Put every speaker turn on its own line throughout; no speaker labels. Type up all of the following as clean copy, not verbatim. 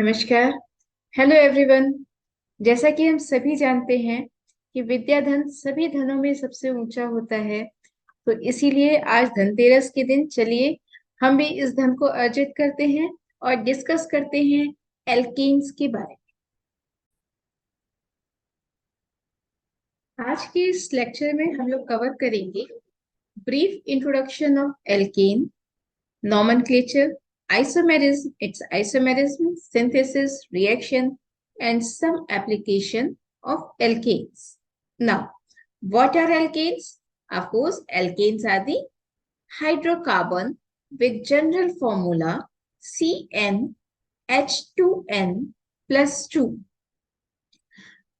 नमस्कार। Hello everyone. जैसा कि हम सभी जानते हैं कि विद्या धन सभी धनों में सबसे ऊंचा होता है, तो इसीलिए आज धनतेरस के दिन चलिए हम भी इस धन को अर्जित करते हैं और डिस्कस करते हैं एल्केन्स के बारे में। आज के इस लेक्चर में हम लोग कवर करेंगे brief introduction of alkene, nomenclature, isomerism, synthesis, reaction, and some application of alkanes. Now, what are alkanes? Of course, alkanes are the hydrocarbon with general formula CnH2n plus 2.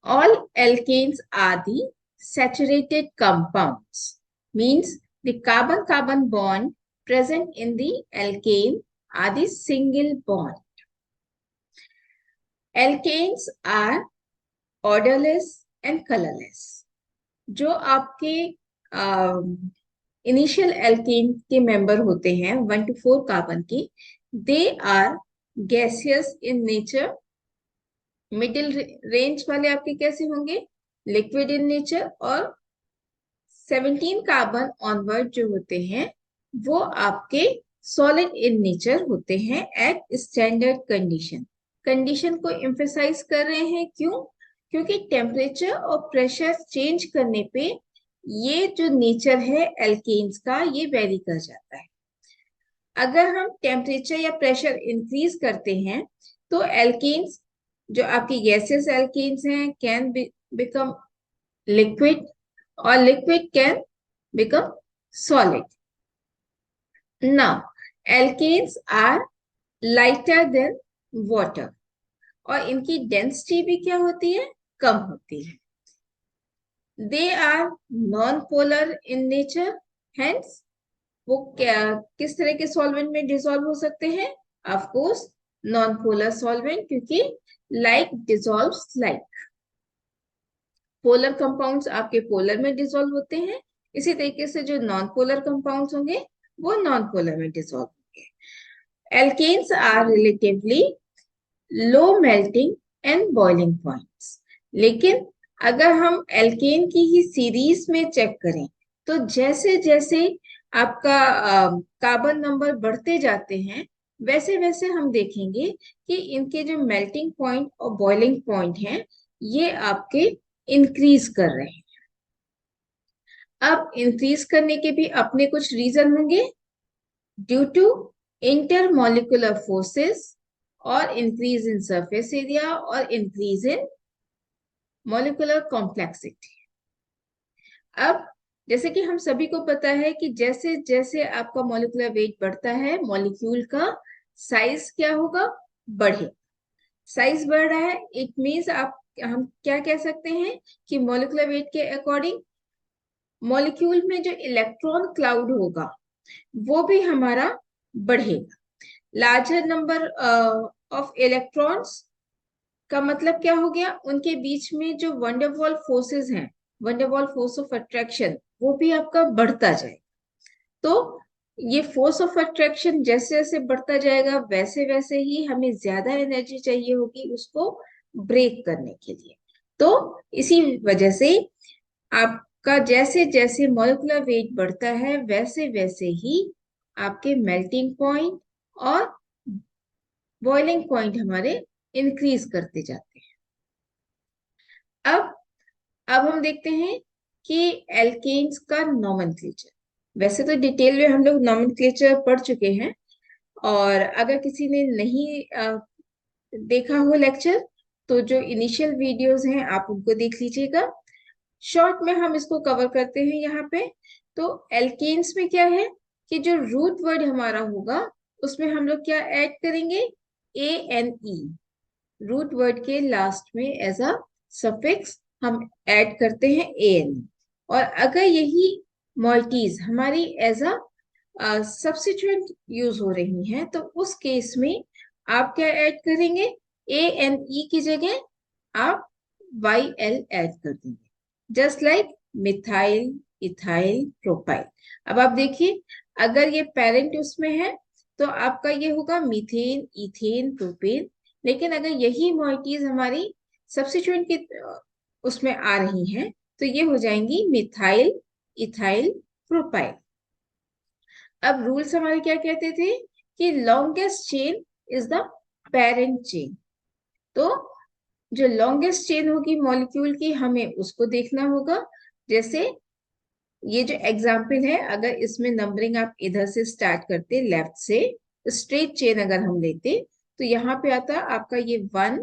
All alkanes are the saturated compounds, means the carbon-carbon bond present in the alkane are the single bond. Alkanes are odorless and colorless. जो आपके initial alkene के member होते हैं 1 to 4 carbon के, they are gaseous in nature. Middle range वाले आपके कैसे होंगे? Liquid in nature. और 17 कार्बन ऑनवर्ड जो होते हैं वो आपके सॉलिड इन नेचर होते हैं एट स्टैंडर्ड कंडीशन। कंडीशन को एम्फेसाइज कर रहे हैं, क्यों? क्योंकि टेम्परेचर और प्रेशर चेंज करने पे ये जो नेचर है एल्केन्स का ये वेरी कर जाता है। अगर हम टेम्परेचर या प्रेशर इंक्रीज करते हैं तो एल्केन्स जो आपकी गैसेस एल्केन्स हैं कैन बिकम लिक्विड और liquid can become solid. Now alkanes are lighter than water और इनकी डेंसिटी भी क्या होती है? कम होती है। They are non polar in nature, hence वो किस तरह के सॉल्वेंट में डिसॉल्व हो सकते हैं? Of course non polar solvent, क्योंकि like dissolves like. Polar compounds आपके पोलर में डिसॉल्व होते हैं, इसी तरीके से जो नॉन पोलर कंपाउंड्स होंगे वो नॉन पोलर में डिसॉल्व होंगे। Alkanes are relatively low melting and boiling points. लेकिन अगर हम एल्केन की ही सीरीज में चेक करें तो जैसे जैसे आपका कार्बन नंबर बढ़ते जाते हैं वैसे वैसे हम देखेंगे कि इनके जो मेल्टिंग पॉइंट और बॉइलिंग पॉइंट हैं ये आपके इंक्रीज कर रहे हैं। अब इंक्रीज करने के भी अपने कुछ रीजन होंगे, ड्यू टू इंटरमॉलिक्यूलर फोर्सेस और इंक्रीज इन सरफेस एरिया और इंक्रीज इन मॉलिक्यूलर कॉम्प्लेक्सिटी। अब जैसे कि हम सभी को पता है कि जैसे जैसे आपका मॉलिक्यूलर वेट बढ़ता है मॉलिक्यूल का साइज क्या होगा? बढ़े। साइज बढ़ रहा है, इट मीन्स हम क्या कह सकते हैं कि मॉलिक्यूलर वेट के अकॉर्डिंग मॉलिक्यूल में जो इलेक्ट्रॉन क्लाउड होगा वो भी हमारा बढ़ेगा। लार्जर नंबर ऑफ इलेक्ट्रॉन्स का मतलब क्या हो गया? उनके बीच में जो वंडरवॉल फोर्सेस हैं, वंडरवॉल फोर्स ऑफ अट्रैक्शन, वो भी आपका बढ़ता जाएगा। तो ये फोर्स ऑफ अट्रैक्शन जैसे जैसे बढ़ता जाएगा वैसे वैसे ही हमें ज्यादा एनर्जी चाहिए होगी उसको ब्रेक करने के लिए। तो इसी वजह से आपका जैसे जैसे मॉलिक्यूलर वेट बढ़ता है वैसे वैसे ही आपके मेल्टिंग पॉइंट और बॉइलिंग पॉइंट हमारे इंक्रीज करते जाते हैं। अब हम देखते हैं कि एल्केन्स का नॉमेनक्लेचर। वैसे तो डिटेल में हम लोग नॉमेनक्लेचर पढ़ चुके हैं, और अगर किसी ने नहीं देखा हो लेक्चर तो जो इनिशियल वीडियोस हैं आप उनको देख लीजिएगा। शॉर्ट में हम इसको कवर करते हैं यहाँ पे। तो एल्केन्स में क्या है कि जो रूट वर्ड हमारा होगा उसमें हम लोग क्या ऐड करेंगे? ANE। रूट वर्ड के लास्ट में एज अ सफिक्स हम ऐड करते हैं ANE। और अगर यही मॉइटीज हमारी एज अ सब्स्टिट्यूएंट यूज हो रही हैं तो उस केस में आप क्या ऐड करेंगे? ANE की जगह आप YL ऐड कर देंगे, just like methyl, ethyl, propyl. अब आप देखिए अगर ये पेरेंट उसमें है तो आपका ये होगा मीथेन, इथेन, प्रोपेन। लेकिन अगर यही मॉइटीज हमारी सब्स्टिट्यूएंट के उसमें आ रही हैं तो ये हो जाएंगी मिथाइल इथाइल प्रोपाइल। अब रूल्स हमारे क्या कहते थे कि longest chain is the parent chain. तो जो लॉन्गेस्ट चेन होगी मॉलिक्यूल की हमें उसको देखना होगा। जैसे ये जो एग्जाम्पल है, अगर इसमें नंबरिंग आप इधर से स्टार्ट करते लेफ्ट से, स्ट्रेट चेन अगर हम लेते तो यहाँ पे आता आपका ये 1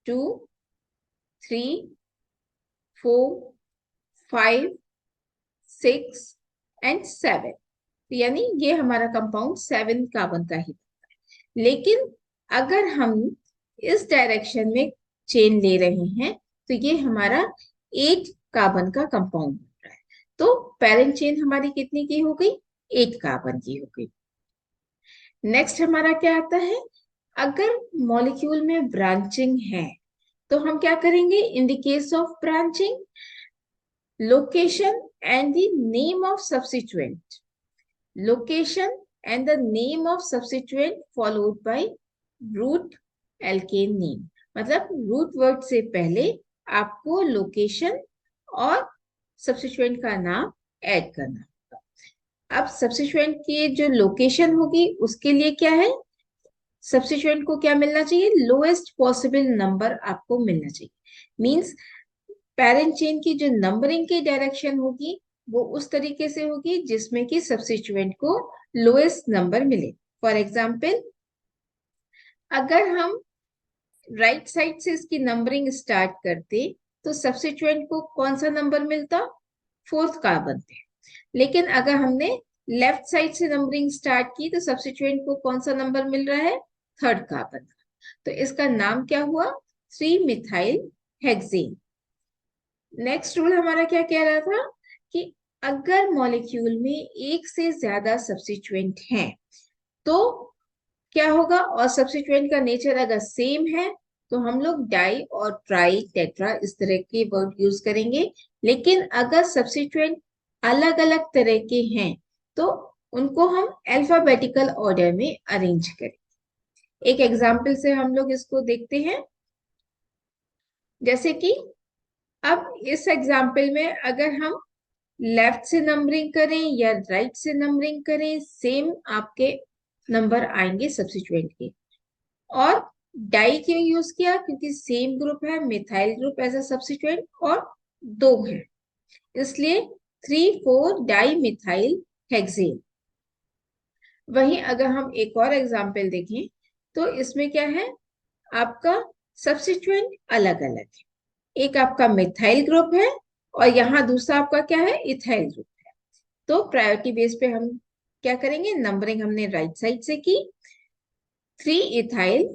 2 3 4 5 6 एंड 7, यानी ये हमारा कंपाउंड 7 कार्बन का ही। लेकिन अगर हम इस डायरेक्शन में चेन ले रहे हैं तो ये हमारा 8 कार्बन का कंपाउंड बन रहा है। तो पेरेंट चेन हमारी कितनी की हो गई? 8 कार्बन की हो गई। नेक्स्ट हमारा क्या आता है, अगर मॉलिक्यूल में ब्रांचिंग है तो हम क्या करेंगे? In the case of branching, location and the name of substituent, location and the name of substituent followed by root alkane name। मतलब रूट वर्ड से पहले आपको लोकेशन और सब्स्टिट्यूएंट का नाम ऐड करना होगा। अब सब्स्टिट्यूएंट की जो लोकेशन होगी उसके लिए क्या है, सब्स्टिट्यूएंट को क्या मिलना चाहिए? लोएस्ट पॉसिबल नंबर आपको मिलना चाहिए। मींस पेरेंट चेन की जो नंबरिंग की डायरेक्शन होगी वो उस तरीके से होगी जिसमें कि सब्स्टिट्यूएंट को लोएस्ट नंबर मिले। फॉर एग्जाम्पल, अगर हम राइट साइड से इसकी नंबरिंग स्टार्ट करते तो सब्स्टिट्यूएंट को कौन सा नंबर मिलता? 4th कार्बन पे। लेकिन अगर हमने लेफ्ट साइड से नंबरिंग स्टार्ट की तो सब्स्टिट्यूएंट को कौन सा नंबर मिल रहा है? 3rd कार्बन का। तो इसका नाम क्या हुआ? 3 मिथाइल हेक्सेन। नेक्स्ट रूल हमारा क्या कह रहा था कि अगर मॉलिक्यूल में एक से ज्यादा सब्स्टिट्यूएंट हैं तो क्या होगा, और सब्स्टिट्यूएंट का नेचर अगर सेम है तो हम लोग डाई और ट्राई टेट्रा इस तरह के वर्ड यूज करेंगे। लेकिन अगर सब्स्टिट्यूएंट अलग अलग तरह के हैं तो उनको हम अल्फाबेटिकल ऑर्डर में अरेंज करें। एक एग्जाम्पल से हम लोग इसको देखते हैं। जैसे कि अब इस एग्जाम्पल में अगर हम लेफ्ट से नंबरिंग करें या राइट से नंबरिंग करें, सेम आपके नंबर आएंगे सब्स्टिट्यूएंट के। और डाई क्यों यूज किया? क्योंकि सेम ग्रुप है, methyl group as a substituent, और 2 है, इसलिए 3,4 डाई मिथाइल हेक्सेन। वहीं अगर हम एक और एग्जाम्पल देखें तो इसमें क्या है, आपका सब्स्टिट्यूएंट अलग अलग है। एक आपका मिथाइल ग्रुप है और यहाँ दूसरा आपका क्या है? इथाइल ग्रुप है। तो प्रायोरिटी बेस पे हम क्या करेंगे? नंबरिंग हमने राइट साइड से की, 3 इथाइल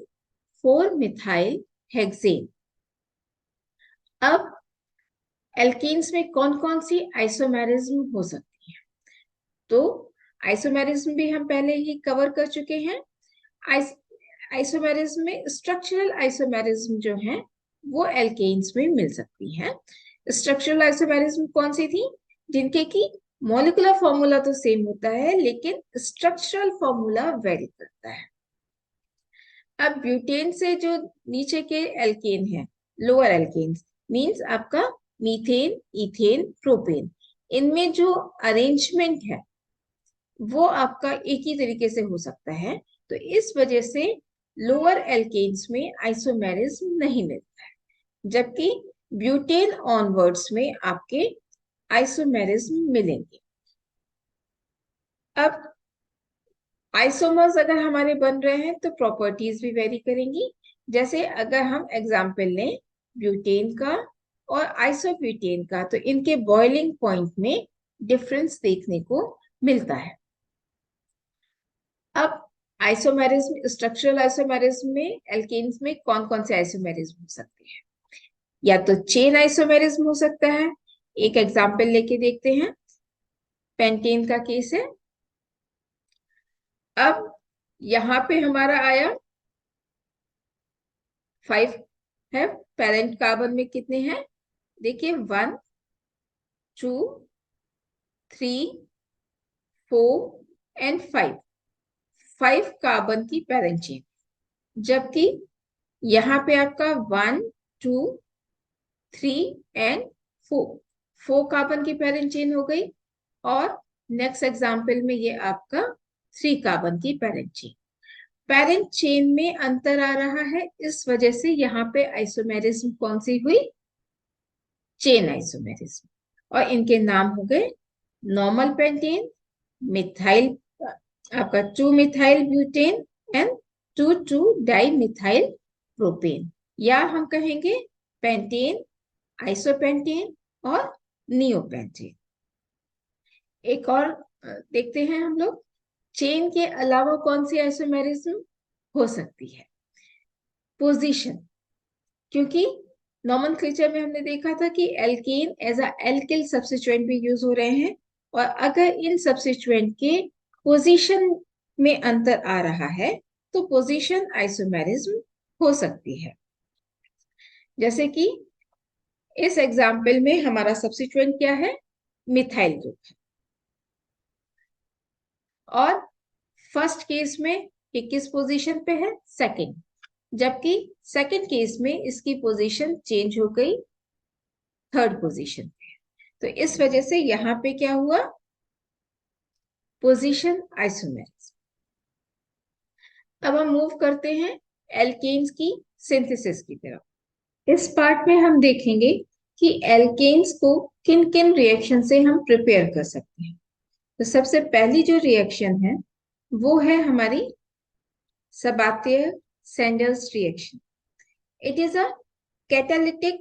4 मिथाइल हेक्सेन। अब एल्केन्स में कौन कौन सी आइसोमेरिज्म हो सकती है? तो आइसोमेरिज्म भी हम पहले ही कवर कर चुके हैं। आइसोमेरिज्म में स्ट्रक्चरल आइसोमेरिज्म जो है वो एल्केन्स में मिल सकती है। स्ट्रक्चरल आइसोमेरिज्म कौन सी थी? जिनके की मॉलिक्यूलर फॉर्मूला तो सेम होता है लेकिन स्ट्रक्चरल फॉर्मूला वेरी करता है। अब ब्यूटेन से जो नीचे के एल्केन है, लोअर एल्केन, मींस आपका मीथेन इथेन प्रोपेन, इनमें जो अरेंजमेंट है वो आपका एक ही तरीके से हो सकता है। तो इस वजह से लोअर एल्केन्स में आइसोमेरिज्म नहीं मिलता है, जबकि ब्यूटेन ऑनवर्ड्स में आपके आइसोमेरिज्म मिलेंगे। अब आइसोमर्स अगर हमारे बन रहे हैं तो प्रॉपर्टीज भी वेरी करेंगी। जैसे अगर हम एग्जाम्पल लें ब्यूटेन का और आइसोब्यूटेन का तो इनके बॉइलिंग पॉइंट में डिफरेंस देखने को मिलता है। अब आइसोमेरिज्म, स्ट्रक्चरल आइसोमेरिज्म में एल्केन्स में कौन कौन से आइसोमेरिज्म हो सकते हैं? या तो चेन आइसोमेरिज्म हो सकता है, एक एग्जाम्पल लेके देखते हैं, पेंटेन का केस है। अब यहां पे हमारा आया 5 है, पेरेंट कार्बन में कितने हैं? देखिए 1 2 3 4 एंड 5 कार्बन की पेरेंट चेन। जबकि यहाँ पे आपका 1 2 3 एंड 4 कार्बन की पेरेंट चेन हो गई, और नेक्स्ट एग्जाम्पल में ये आपका 3 कार्बन की पेरेंट चेन। पेरेंट चेन में अंतर आ रहा है, इस वजह से यहाँ पे आइसोमेरिज्म कौन सी हुई, चेन आइसोमेरिज्म, और इनके नाम हो गए नॉर्मल पेंटेन, मिथाइल, आपका 2 methyl butane and 2 di methyl propane, या हम कहेंगे पेंटेन, आइसोपेंटेन और नियोपेंटेन। एक और देखते हैं हम लोग, चेन के अलावा कौन सी आइसोमेरिज्म हो सकती है। पोजीशन, क्योंकि नॉमेनक्लेचर में हमने देखा था कि alkane as a alkyl substituent भी यूज हो रहे हैं, और अगर इन सब्स्टिट्यूएंट के पोजीशन में अंतर आ रहा है तो पोजीशन आइसोमेरिज्म हो सकती है। जैसे कि इस एग्जाम्पल में हमारा सब्स्टिट्यूएंट क्या है, मिथाइल ग्रुप है, और फर्स्ट केस में ये किस पोजीशन पे है, सेकंड, जबकि सेकंड केस में इसकी पोजीशन चेंज हो गई थर्ड पोजीशन पे। तो इस वजह से यहाँ पे क्या हुआ, पोजीशन आइसोमेरिज्म। अब हम मूव करते हैं एल्केन्स की सिंथेसिस की तरफ। इस पार्ट में हम देखेंगे कि एल्केन्स को किन किन रिएक्शन से हम प्रिपेयर कर सकते हैं। तो सबसे पहली जो रिएक्शन है वो है हमारी Sabatier-Sanders reaction. It is a catalytic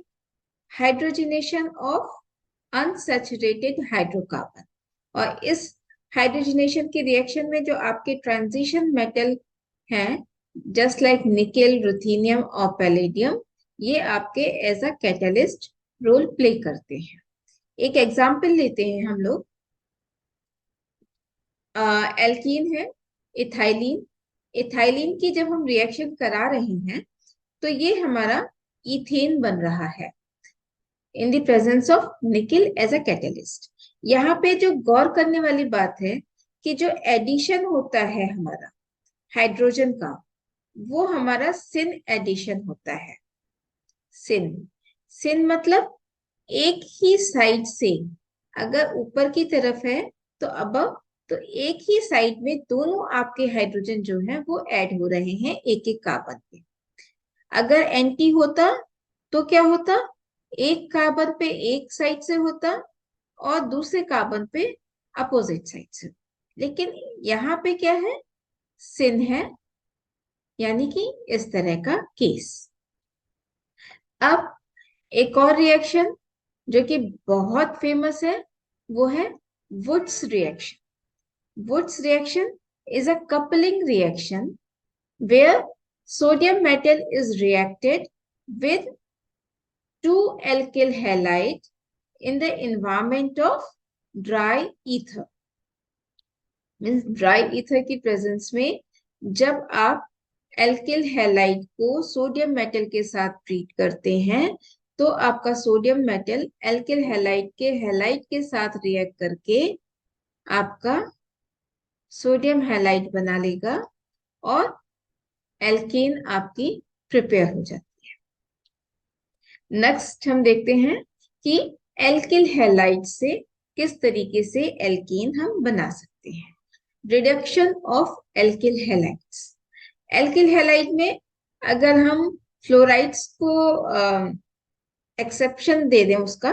hydrogenation of unsaturated hydrocarbon, और इस हाइड्रोजनेशन की रिएक्शन में जो आपके ट्रांजिशन मेटल हैं, जस्ट लाइक निकेल, रुथेनियम और पैलेडियम, ये आपके as a catalyst role play करते हैं। एक एग्जाम्पल लेते हैं हम लोग, एल्कीन है इथाइलिन। इथाइलिन की जब हम रिएक्शन करा रहे हैं तो ये हमारा इथेन बन रहा है in the presence of nickel as a catalyst. यहाँ पे जो गौर करने वाली बात है कि जो एडिशन होता है हमारा हाइड्रोजन का, वो हमारा सिन एडिशन होता है। सिन, सिन मतलब एक ही साइड से, अगर ऊपर की तरफ है तो अबव, तो एक ही साइड में दोनों आपके हाइड्रोजन जो है वो ऐड हो रहे हैं एक एक कार्बन पे। अगर एंटी होता तो क्या होता, एक कार्बन पे एक साइड से होता और दूसरे कार्बन पे अपोजिट साइड से। लेकिन यहाँ पे क्या है, सिन है, यानी कि इस तरह का केस। अब एक और रिएक्शन जो कि बहुत फेमस है वो है Wurtz reaction. Woods reaction is a coupling reaction where sodium metal is reacted with 2 alkyl halide in the environment of dry ether. Means dry ether की presence में जब आप एल्किल हैलाइड को सोडियम मेटल के साथ ट्रीट करते हैं तो आपका सोडियम मेटल एल्किल हैलाइड के साथ रिएक्ट करके आपका सोडियम हैलाइड बना लेगा और एल्केन आपकी प्रिपेयर हो जाती है। नेक्स्ट हम देखते हैं कि एल्किल हैलाइड से किस तरीके से एल्केन हम बना सकते हैं। Reduction of alkyl halides. Alkyl halide में अगर हम फ्लोराइड्स को एक्सेप्शन दे दें उसका,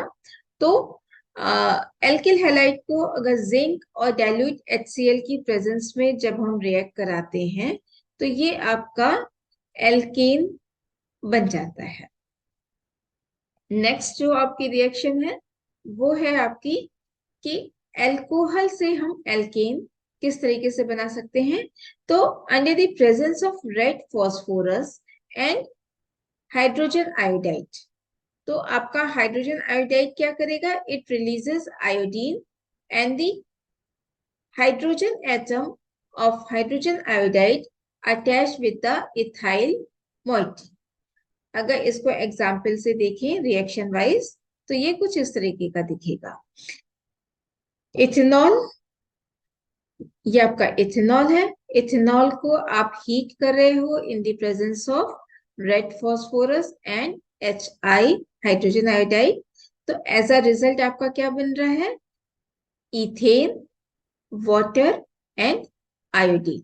तो एल्किल हैलाइड को अगर जिंक और डाइल्यूट HCl की प्रेजेंस में जब हम रिएक्ट कराते हैं तो ये आपका एल्केन बन जाता है। नेक्स्ट जो आपकी रिएक्शन है वो है आपकी कि एल्कोहल से हम एल्केन किस तरीके से बना सकते हैं। तो under the presence of red phosphorus and hydrogen iodide, तो आपका हाइड्रोजन आयोडाइड क्या करेगा, it releases iodine and the hydrogen atom of hydrogen iodide attach with the ethyl moiety. अगर इसको एग्जाम्पल से देखें रिएक्शन वाइज तो ये कुछ इस तरीके का दिखेगा। इथेनॉल, ये आपका इथेनॉल है। इथेनॉल को आप हीट कर रहे हो इन the presence of red phosphorus and HI, hydrogen iodide. तो एज अ रिजल्ट आपका क्या बन रहा है? Ethane, water and iodine.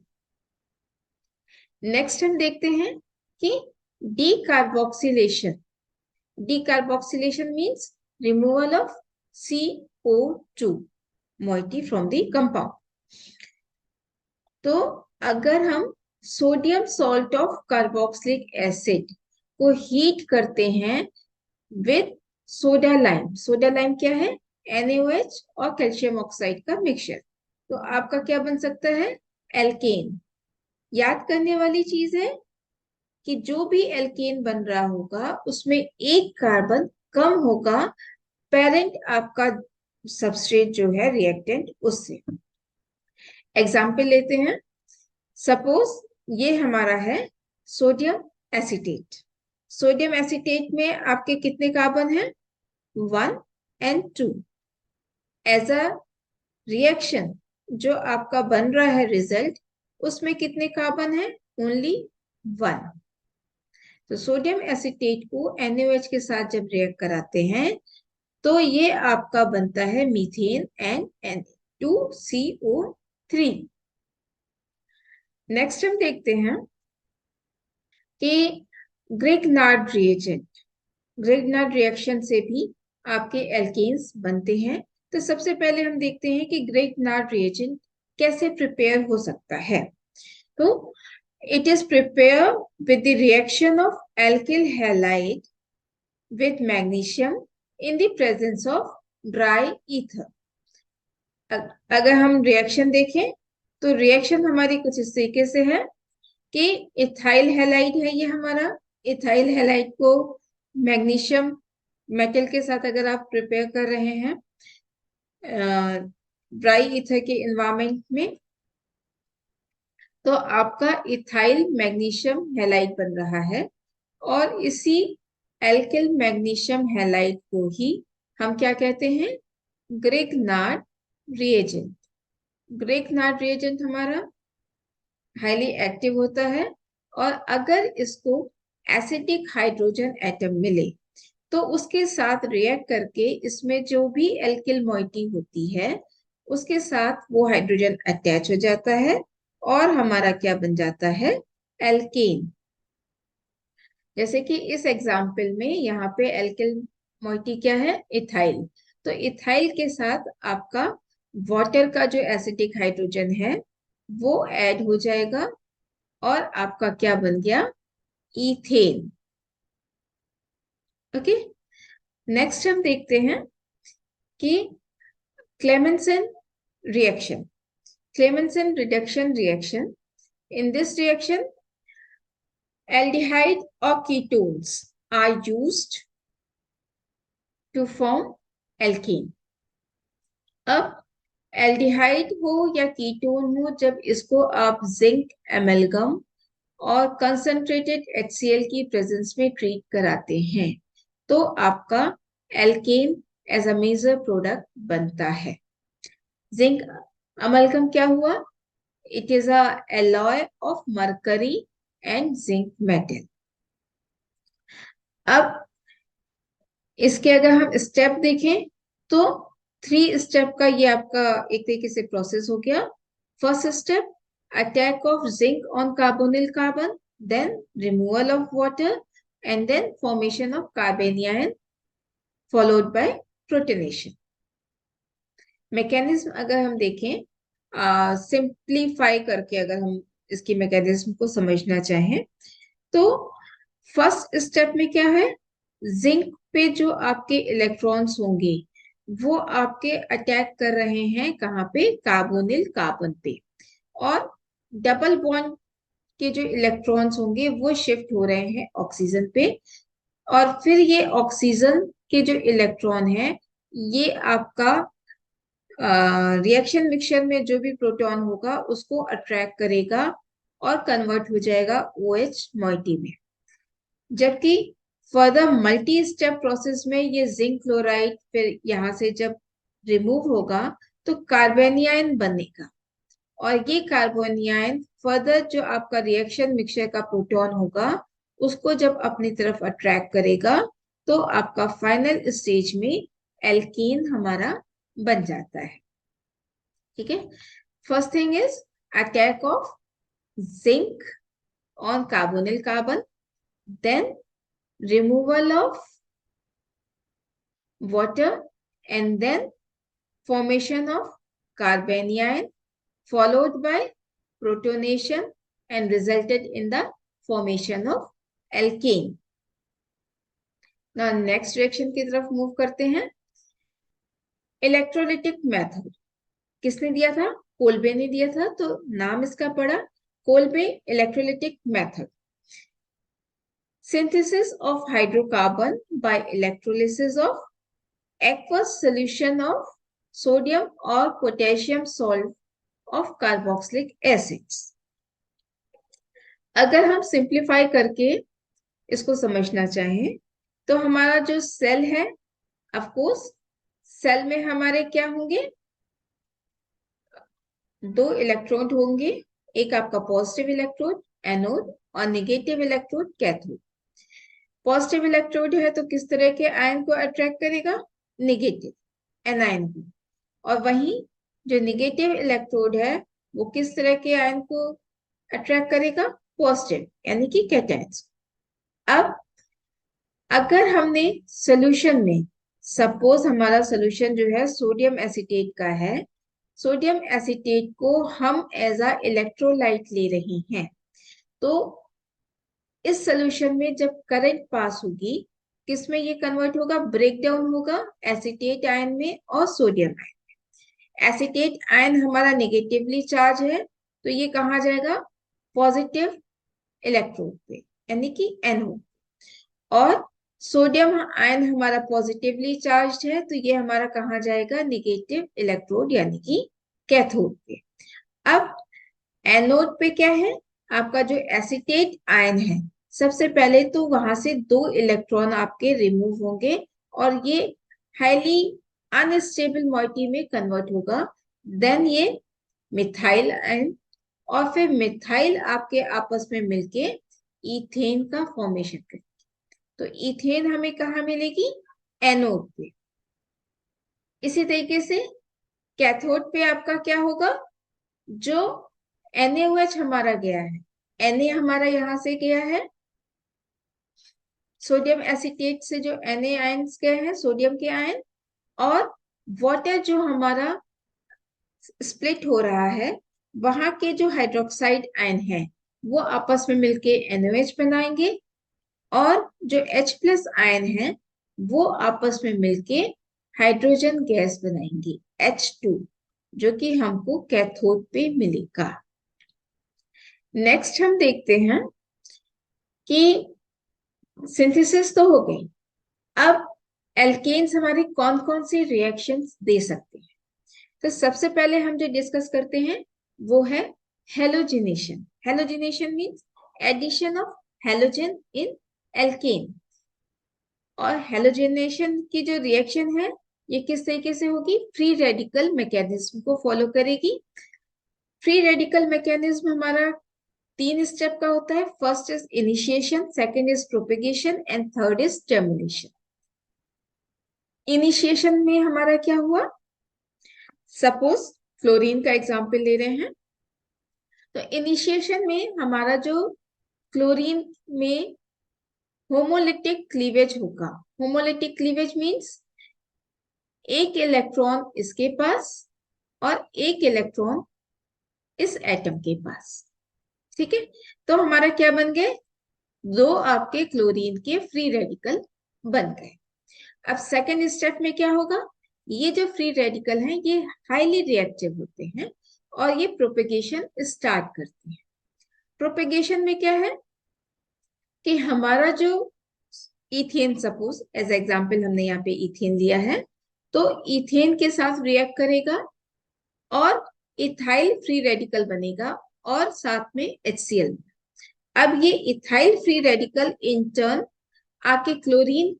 Next हम देखते हैं कि decarboxylation. Decarboxylation means removal of CO2 moiety from the compound. तो अगर हम sodium salt of carboxylic acid को हीट करते हैं with soda lime, soda lime क्या है? NaOH और कैल्शियम ऑक्साइड का मिक्सचर, तो आपका क्या बन सकता है? एल्केन। याद करने वाली चीज है कि जो भी एल्केन बन रहा होगा उसमें एक कार्बन कम होगा पेरेंट आपका सबस्ट्रेट जो है रिएक्टेंट उससे। एग्जाम्पल लेते हैं। सपोज ये हमारा है सोडियम एसीटेट। सोडियम एसीटेट में आपके कितने कार्बन हैं? 1 and 2। एज अ रिएक्शन जो आपका बन रहा है रिजल्ट, उसमें कितने कार्बन है? ओनली 1। तो सोडियम एसीटेट को NaOH के साथ जब रिएक्ट कराते हैं तो ये आपका बनता है मीथेन एंड Na2CO3। नेक्स्ट हम देखते हैं कि ग्रिग्नार्ड रिएजेंट। ग्रिग्नार्ड रिएक्शन से भी आपके एल्केन्स बनते हैं। तो सबसे पहले हम देखते हैं कि ग्रिग्नार्ड रिएजेंट कैसे प्रिपेयर हो सकता है। तो it is prepared with the reaction of alkyl halide with magnesium in the presence of dry ether। अगर हम रिएक्शन देखें तो रिएक्शन हमारी कुछ इस तरीके से है कि इथाइल हैलाइड है ये हमारा। इथाइल हैलाइड को मैग्नीशियम मेटल के साथ अगर आप प्रिपेयर कर रहे हैं ड्राई ईथर के एनवायरमेंट में, तो आपका इथाइल मैग्नीशियम हैलाइड बन रहा है। और इसी एल्किल मैग्नीशियम हैलाइड को ही हम क्या कहते हैं? Grignard reagent. ग्रिग्नार्ड रिएजेंट हमारा हाईली एक्टिव होता है और अगर इसको एसिडिक हाइड्रोजन एटम मिले तो उसके साथ रिएक्ट करके इसमें जो भी एल्किल मॉइटी होती है उसके साथ वो हाइड्रोजन अटैच हो जाता है और हमारा क्या बन जाता है? एल्केन। जैसे कि इस एग्जाम्पल में यहाँ पे एल्किल मॉइटी क्या है? इथाइल। तो इथाइल के साथ आपका वाटर का जो एसिडिक हाइड्रोजन है वो ऐड हो जाएगा और आपका क्या बन गया? इथेन। ओके, नेक्स्ट हम देखते हैं कि Clemmensen reaction, Clemmensen reduction reaction. In this reaction aldehyde or ketones are used to form alkene। अब एल्डिहाइड हो या कीटोन हो, जब इसको आप जिंक एमेल्गम और कंसंट्रेटेड HCl की प्रेजेंस में ट्रीट कराते हैं तो आपका alkane as a major product बनता है। जिंक अमलगम क्या हुआ? It is a alloy of mercury and zinc metal. अब इसके अगर हम स्टेप देखें तो 3 स्टेप का ये आपका एक तरीके से प्रोसेस हो गया। First step, attack of zinc on carbonyl carbon, then removal of water and then formation of carbanion followed by protonation. Mechanism अगर हम देखें सिंप्लीफाई करके, अगर हम इसकी मैकेनिज्म को समझना चाहें तो फर्स्ट स्टेप में क्या है? जिंक पे जो आपके इलेक्ट्रॉन्स होंगे वो आपके अटैक कर रहे हैं कहाँ पे? कार्बोनिल कार्बन पे। और डबल बॉन्ड के जो इलेक्ट्रॉन्स होंगे वो शिफ्ट हो रहे हैं ऑक्सीजन पे। और फिर ये ऑक्सीजन के जो इलेक्ट्रॉन है ये आपका रिएक्शन मिक्सचर में जो भी प्रोटॉन होगा उसको अट्रैक्ट करेगा और कन्वर्ट हो जाएगा OH मॉइटी में। जबकि फर्दर मल्टी स्टेप प्रोसेस में ये जिंक क्लोराइड फिर यहाँ से जब रिमूव होगा तो कार्बेनियन बनेगा और ये कार्बोनियन फर्दर जो आपका रिएक्शन मिक्सचर का प्रोटॉन होगा उसको जब अपनी तरफ अट्रैक्ट करेगा तो आपका फाइनल स्टेज में एल्कीन हमारा बन जाता है। ठीक है, first thing is attack of zinc on carbonyl carbon, then removal of water, and then formation of carbanion followed by protonation and resulted in the formation of alkane. Now next reaction की तरफ move करते हैं। Electrolytic method किसने दिया था? Kolbe ने दिया था, तो नाम इसका पड़ा Kolbe electrolytic method. Synthesis of hydrocarbon by electrolysis of aqueous solution of sodium or potassium salt of carboxylic acids। अगर हम सिंप्लीफाई करके इसको समझना चाहें तो हमारा जो सेल है, ऑफ कोर्स सेल में हमारे क्या होंगे? दो इलेक्ट्रोड होंगे, एक आपका पॉजिटिव इलेक्ट्रोड एनोड और negative electrode cathode. Positive electrode है तो किस तरह के आयन को अट्रैक्ट करेगा? नेगेटिव एनायन को। और वहीं जो नेगेटिव इलेक्ट्रोड है वो किस तरह के आयन को अट्रैक्ट करेगा? पॉजिटिव, यानी कि कैटायंस। अब अगर हमने सॉल्यूशन में, सपोज हमारा सॉल्यूशन जो है सोडियम एसीटेट का है, सोडियम एसीटेट को हम एज अ इलेक्ट्रोलाइट ले रहे हैं, तो इस सोल्यूशन में जब करंट पास होगी किसमें ये कन्वर्ट होगा? ब्रेक डाउन होगा एसीटेट आयन में और सोडियम आयन में। एसीटेट आयन हमारा नेगेटिवली चार्ज है तो ये कहाँ जाएगा? पॉजिटिव इलेक्ट्रोड पे, यानी कि एनोड। और सोडियम आयन हमारा पॉजिटिवली चार्ज है तो ये हमारा कहाँ जाएगा? नेगेटिव इलेक्ट्रोड यानी कि कैथोड पे। अब एनोड पे क्या है? आपका जो एसीटेट आयन है, सबसे पहले तो वहां से दो इलेक्ट्रॉन आपके रिमूव होंगे और ये हाईली अनस्टेबल मॉइटी में कन्वर्ट होगा। देन ये मिथाइल आयन और फिर मिथाइल आपके आपस में मिलके इथेन का फॉर्मेशन करेगी। तो इथेन हमें कहाँ मिलेगी? एनोड पे। इसी तरीके से कैथोड पे आपका क्या होगा? जो NaOH हमारा गया है, Na हमारा यहां से गया है, सोडियम एसीटेट से जो Na आयन्स गए हैं, सोडियम के आयन, और वाटर जो हमारा स्प्लिट हो रहा है, वहां के जो हाइड्रोक्साइड आयन है वो आपस में मिलके NaOH बनाएंगे और जो H+ आयन है वो आपस में मिलके हाइड्रोजन गैस बनाएंगे H2, जो कि हमको कैथोड पे मिलेगा। नेक्स्ट हम देखते हैं कि सिंथेसिस तो हो गई, अब एल्केन्स हमारे कौन कौन सी रिएक्शंस दे सकते हैं। तो सबसे पहले हम जो डिस्कस करते हैं वो है halogenation. Halogenation means addition of halogen in alkane. और हेलोजिनेशन की जो रिएक्शन है ये किस तरीके से होगी? फ्री रेडिकल मैकेनिज्म को फॉलो करेगी। फ्री रेडिकल मैकेनिज्म हमारा 3 स्टेप का होता है। First is initiation, second is propagation and third is termination. Initiation में हमारा क्या हुआ? सपोज फ्लोरीन का एग्जांपल ले रहे हैं, तो इनिशिएशन में हमारा जो क्लोरीन में होमोलिटिक क्लीवेज होगा। होमोलिटिक क्लीवेज मींस एक इलेक्ट्रॉन इसके पास और एक इलेक्ट्रॉन इस एटम के पास। ठीक है, तो हमारा क्या बन गए? दो आपके क्लोरीन के फ्री रेडिकल बन गए। अब सेकेंड स्टेप में क्या होगा? ये जो फ्री रेडिकल हैं ये हाईली रिएक्टिव होते हैं और ये प्रोपेगेशन स्टार्ट करते हैं। प्रोपेगेशन में क्या है कि हमारा जो इथेन, सपोज एज एग्जांपल हमने यहाँ पे इथेन लिया है, तो इथेन के साथ रिएक्ट करेगा और इथाइल फ्री रेडिकल बनेगा और साथ में HCl। अब ये ethyl free radical in turn आके क्लोरीन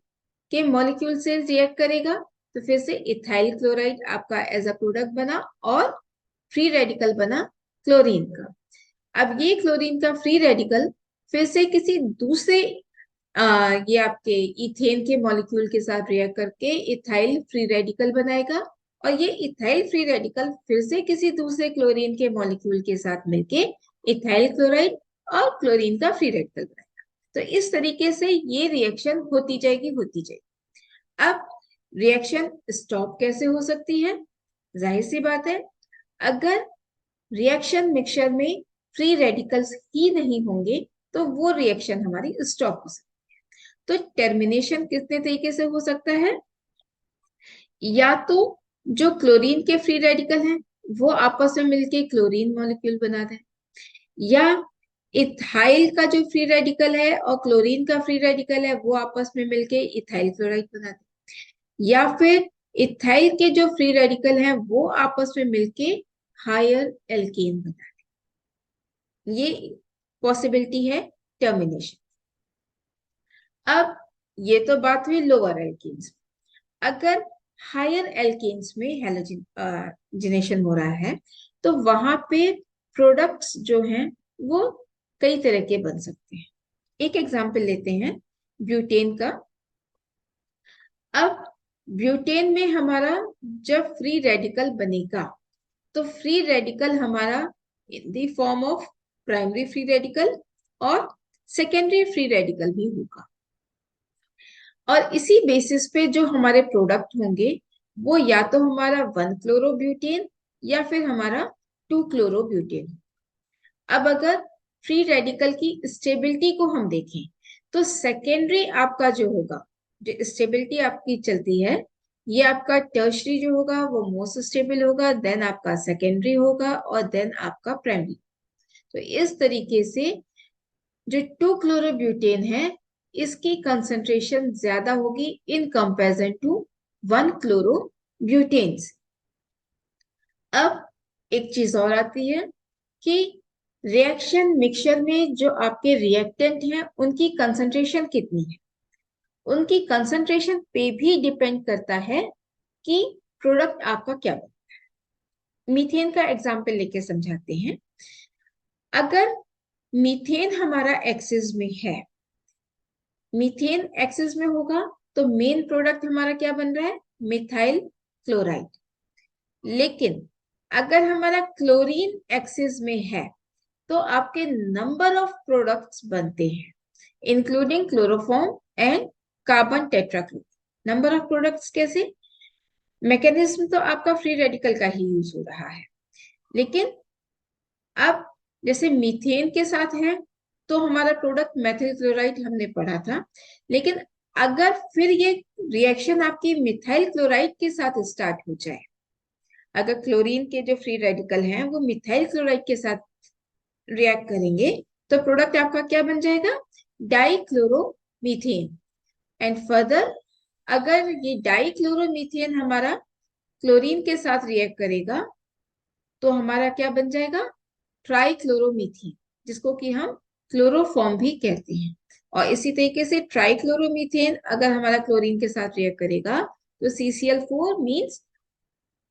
के मॉलिक्यूल से रिएक्ट करेगा, तो फिर से इथाइल क्लोराइड आपका एज अ प्रोडक्ट बना और फ्री रेडिकल बना क्लोरीन का। अब ये क्लोरीन का फ्री रेडिकल फिर से किसी दूसरे ये आपके इथेन के मॉलिक्यूल के साथ रिएक्ट करके इथाइल फ्री रेडिकल बनाएगा, और ये इथाइल फ्री रेडिकल फिर से किसी दूसरे क्लोरीन के मॉलिक्यूल के साथ मिलके इथाइल क्लोराइड और क्लोरीन का फ्री रेडिकल बनाएगा। तो इस तरीके से ये रिएक्शन होती जाएगी होती जाएगी। अब रिएक्शन स्टॉप कैसे हो सकती है? जाहिर सी बात है, अगर रिएक्शन मिक्सचर में फ्री रेडिकल्स ही नहीं होंगे तो वो रिएक्शन हमारी स्टॉप हो सकती है। तो टर्मिनेशन कितने तरीके से हो सकता है? या तो जो क्लोरीन के फ्री रेडिकल हैं वो आपस में मिलके क्लोरीन मॉलिक्यूल बना दें, या इथाइल का जो फ्री रेडिकल है और क्लोरीन का फ्री रेडिकल है वो आपस में मिलके इथाइल क्लोराइड बना दें, या फिर इथाइल के जो फ्री रेडिकल हैं वो आपस में मिलके हायर एल्केन बना दें। ये पॉसिबिलिटी है टर्मिनेशन। अब ये तो बात हुई लोअर एल्केन्स। अगर हायर एल्केन्स में हैलोजिनेशन हो रहा है तो वहां पे प्रोडक्ट्स जो हैं वो कई तरह के बन सकते हैं। एक एग्जांपल लेते हैं ब्यूटेन का। अब ब्यूटेन में हमारा जब फ्री रेडिकल बनेगा तो फ्री रेडिकल हमारा in the form of primary free radical और सेकेंडरी फ्री रेडिकल भी होगा, और इसी बेसिस पे जो हमारे प्रोडक्ट होंगे वो या तो हमारा 1 क्लोरोब्यूटेन या फिर हमारा 2 क्लोरोब्यूटेन। अब अगर फ्री रेडिकल की स्टेबिलिटी को हम देखें तो सेकेंडरी आपका जो होगा, जो स्टेबिलिटी आपकी चलती है, ये आपका टर्शरी जो होगा वो मोस्ट स्टेबल होगा, देन आपका सेकेंडरी होगा और देन आपका प्राइमरी। तो इस तरीके से जो 2 क्लोरोब्यूटेन है इसकी कंसंट्रेशन ज्यादा होगी इन कंपैरिजन टू 1 क्लोरोब्यूटेन। अब एक चीज और आती है कि रिएक्शन मिक्सचर में जो आपके रिएक्टेंट हैं उनकी कंसंट्रेशन कितनी है। उनकी कंसंट्रेशन पे भी डिपेंड करता है कि प्रोडक्ट आपका क्या बनता है। मीथेन का एग्जांपल लेके समझाते हैं। अगर मीथेन हमारा एक्सिस में है, मीथेन एक्सिस में होगा तो मेन प्रोडक्ट हमारा क्या बन रहा है? Methyl chloride. लेकिन अगर हमारा क्लोरीन एक्सिस में है तो आपके नंबर ऑफ प्रोडक्ट्स बनते हैं including chloroform and carbon tetrachloride. Number of products कैसे? मैकेनिज्म तो आपका फ्री रेडिकल का ही यूज हो रहा है, लेकिन अब जैसे मीथेन के साथ है तो हमारा प्रोडक्ट मेथिल क्लोराइड हमने पढ़ा था, लेकिन अगर फिर ये रिएक्शन आपकी मिथाइल क्लोराइड के साथ स्टार्ट हो जाए, अगर क्लोरीन के जो फ्री रेडिकल हैं वो मिथाइल क्लोराइड के साथ रिएक्ट करेंगे तो प्रोडक्ट आपका क्या बन जाएगा? डाइक्लोरोमीथेन। एंड फर्दर अगर ये डाइक्लोरोमीथेन हमारा क्लोरीन के साथ रिएक्ट करेगा तो हमारा क्या बन जाएगा? ट्राइक्लोरोमीथेन, जिसको कि हम क्लोरोफॉर्म भी कहते हैं। और इसी तरीके से ट्राइक्लोरोमीथेन अगर हमारा क्लोरीन के साथ रिएक्ट करेगा तो CCl4 मीन्स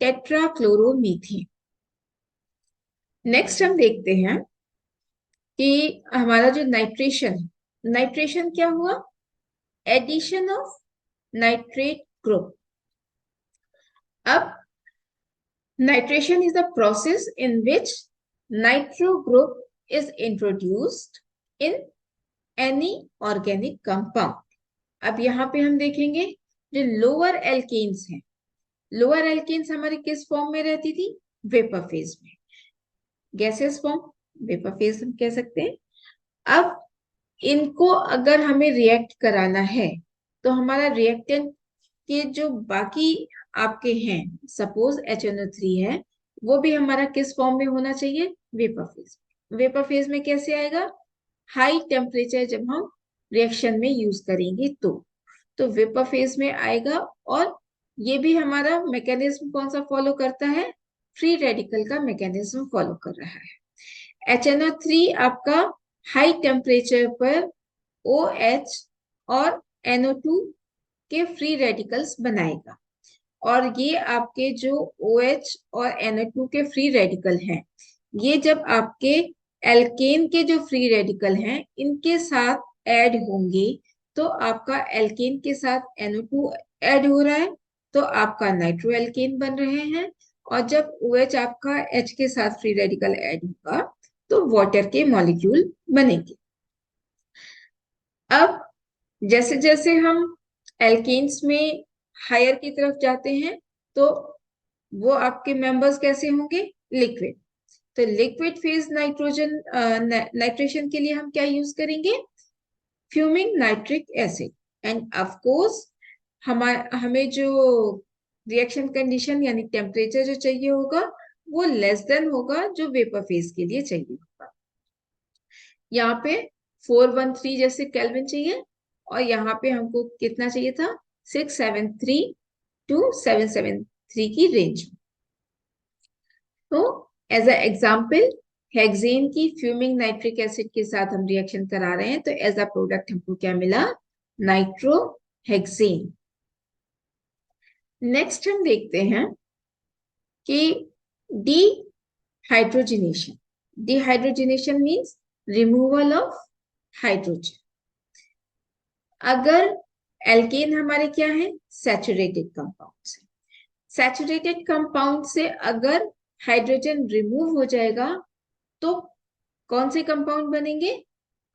टेट्राक्लोरोमीथेन। नेक्स्ट हम देखते हैं कि हमारा जो नाइट्रेशन है, नाइट्रेशन क्या हुआ? Addition of nitrate group. अब nitration is the process in which nitro group is introduced in any organic compound. अब यहाँ पे हम देखेंगे जो लोअर एल्केन्स हैं, लोअर एल्केन्स हमारी किस फॉर्म में रहती थी? वेपर फेज में। गैसेस फॉर्म, वेपर फेज हम कह सकते हैं। अब इनको अगर हमें रिएक्ट कराना है तो हमारा रिएक्टेंट के जो बाकी आपके हैं, सपोज HNO3 है, वो भी हमारा किस फॉर्म में होना चाहिए? Vapour phase. वेपर फेज में कैसे आएगा? हाई टेम्परेचर जब हम रिएक्शन में यूज करेंगे तो वेपर फेज में आएगा। और ये भी हमारा मैकेनिज्म कौन सा फॉलो करता है? फ्री रेडिकल का मैकेनिज्म फॉलो कर रहा है। HNO3 आपका हाई टेम्परेचर पर OH और NO2 के फ्री रेडिकल्स बनाएगा, और ये आपके जो OH और NO2 के फ्री रेडिकल हैं ये जब आपके एल्केन के जो फ्री रेडिकल हैं इनके साथ ऐड होंगे, तो आपका एल्केन के साथ NO2 ऐड हो रहा है, तो आपका नाइट्रो एल्केन बन रहे हैं। और जब OH आपका H के साथ फ्री रेडिकल ऐड होगा तो वाटर के मॉलिक्यूल बनेंगे। अब जैसे जैसे हम एल्केन्स में हायर की तरफ जाते हैं तो वो आपके मेंबर्स कैसे होंगे, लिक्विड। तो लिक्विड फेज नाइट्रोजन नाइट्रेशन के लिए हम क्या यूज करेंगे, fuming nitric acid. End of course हमें जो रिएक्शन कंडीशन यानी टेम्परेचर जो चाहिए होगा वो लेस देन होगा जो वेपर फेज के लिए चाहिए होगा। यहाँ पे 413 जैसे केल्विन चाहिए और यहाँ पे हमको कितना चाहिए था, 673 to 773 की रेंज। तो एज अ एग्जाम्पल हेक्सेन की फ्यूमिंग नाइट्रिक एसिड के साथ हम रिएक्शन करा रहे हैं, तो एज अ प्रोडक्ट हमको क्या मिला, नाइट्रो हेक्सेन। नेक्स्ट हम देखते हैं कि dehydrogenation. Dehydrogenation means removal of hydrogen. अगर एल्केन हमारे क्या है, सैचुरेटेड कंपाउंड से, सैचुरेटेड कंपाउंड से अगर हाइड्रोजन रिमूव हो जाएगा तो कौन से कंपाउंड बनेंगे,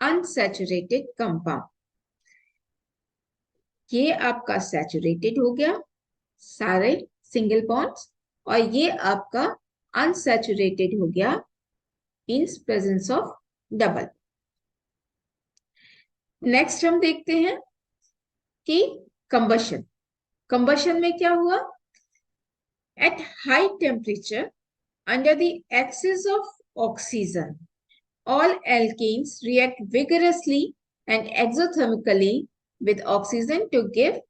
अनसैचुरेटेड कंपाउंड। ये आपका सैचुरेटेड हो गया सारे सिंगल बॉन्ड्स, और ये आपका अनसैचुरेटेड हो गया in presence of double. Next हम देखते हैं कि कंबशन। कंबशन में क्या हुआ, at high temperature under the axis of oxygen, all alkanes react vigorously and exothermically with oxygen to give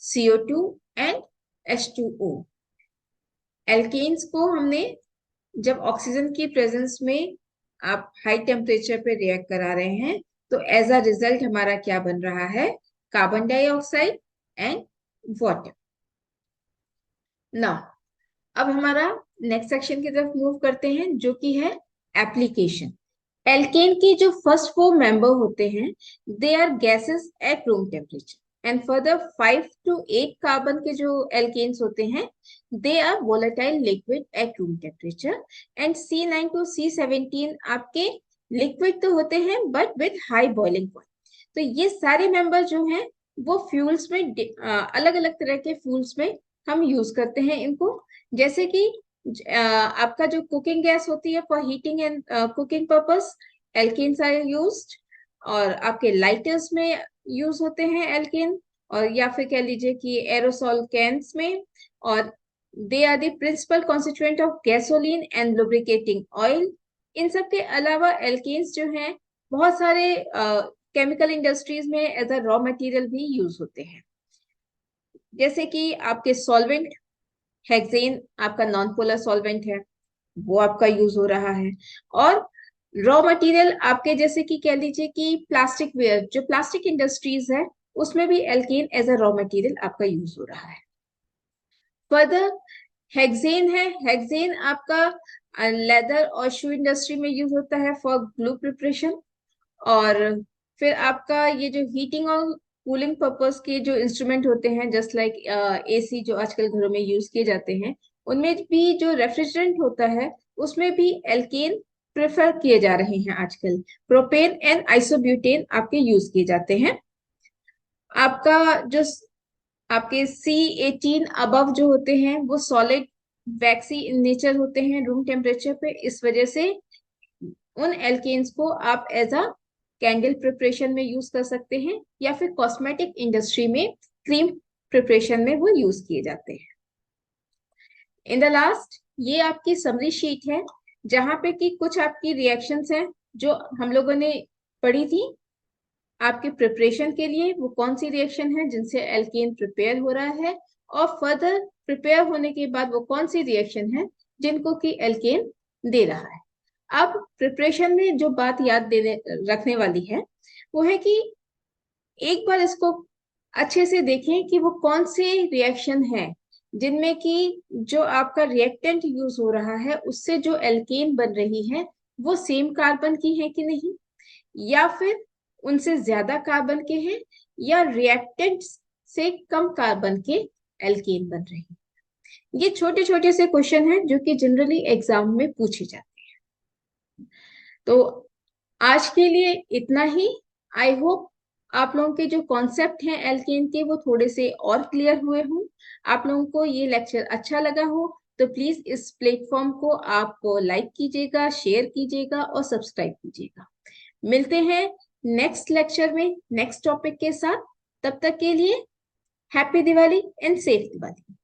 CO2 and H2O. Alkanes को हमने जब ऑक्सीजन की प्रेजेंस में आप हाई टेम्परेचर पे रिएक्ट करा रहे हैं तो एज अ रिजल्ट हमारा क्या बन रहा है, carbon dioxide and water. Now अब हमारा नेक्स्ट सेक्शन की तरफ मूव करते हैं जो कि है एप्लीकेशन। एल्केन की जो फर्स्ट 4 मेंबर होते हैं they are gases at room temperature and further 5 to 8 carbon के जो एल्केन्स होते हैं they are volatile liquid at room temperature and C9 to C17 आपके लिक्विड तो होते हैं but with high boiling point. तो ये सारे मेंबर जो हैं वो फ्यूल्स में अलग अलग तरह के फ्यूल्स में हम यूज करते हैं इनको, जैसे कि आपका जो कुकिंग गैस होती है for heating and cooking purpose alkanes are used, और आपके लाइटर्स में यूज होते हैं एल्केन, और या फिर कह लीजिए कि एरोसॉल कैंस में, और they are the principal constituent of gasoline and lubricating oil. इन सब के अलावा एल्केन्स जो हैं बहुत सारे केमिकल इंडस्ट्रीज में एज अ रॉ मटेरियल भी यूज होते हैं, जैसे कि आपके सॉल्वेंट हेक्सेन आपका नॉन पोलर सॉल्वेंट है वो आपका यूज हो रहा है, और रॉ मटेरियल आपके जैसे कि कह लीजिए कि प्लास्टिक वेयर जो प्लास्टिक इंडस्ट्रीज है उसमें भी alkane as a raw material आपका यूज हो रहा है। फर्दर हेक्सेन है, हेक्सेन आपका लेदर और शू इंडस्ट्री में यूज होता है फॉर ग्लू प्रिपरेशन, और फिर आपका ये जो हीटिंग और कूलिंग पर्पस के जो इंस्ट्रूमेंट होते हैं जस्ट लाइक AC जो आजकल घरों में यूज किए जाते हैं उनमें भी जो रेफ्रिजरेंट होता है उसमें भी एल्केन प्रेफर किए जा रहे हैं आजकल। प्रोपेन एंड आइसोब्यूटेन आपके यूज किए जाते हैं। आपका जो आपके C18 अबव जो होते हैं वो सॉलिड वैक्सी इन नेचर होते हैं रूम टेम्परेचर पे, इस वजह से उन एल्केन्स को आप एज अ कैंडल प्रिपरेशन में यूज कर सकते हैं या फिर कॉस्मेटिक इंडस्ट्री में क्रीम प्रिपरेशन में वो यूज किए जाते हैं। इन द लास्ट ये आपकी समरी शीट है जहां पे कि कुछ आपकी रिएक्शंस हैं जो हम लोगों ने पढ़ी थी आपके प्रिपरेशन के लिए, वो कौन सी रिएक्शन है जिनसे एल्केन प्रिपेयर हो रहा है, और फर्दर प्रिपेयर होने के बाद वो कौन सी रिएक्शन है जिनको कि एल्केन दे रहा है। अब प्रिपरेशन में जो बात याद देने रखने वाली है वो है कि एक बार इसको अच्छे से देखें कि वो कौन से रिएक्शन है जिनमें कि जो आपका रिएक्टेंट यूज हो रहा है उससे जो एल्केन बन रही है वो सेम कार्बन की हैं कि नहीं, या फिर उनसे ज्यादा कार्बन के हैं, या रिएक्टेंट्स से कम कार्बन के एल्केन बन रहे हैं। ये छोटे छोटे से क्वेश्चन हैं जो कि जनरली एग्जाम में पूछे जाते हैं। तो आज के लिए इतना ही। आई होप आप लोगों के जो कॉन्सेप्ट हैं एल्केन के वो थोड़े से और क्लियर हुए हों, आप लोगों को ये लेक्चर अच्छा लगा हो। तो प्लीज इस प्लेटफॉर्म को आप लाइक कीजिएगा, शेयर कीजिएगा और सब्सक्राइब कीजिएगा। मिलते हैं नेक्स्ट लेक्चर में नेक्स्ट टॉपिक के साथ। तब तक के लिए happy Diwali and safe Diwali.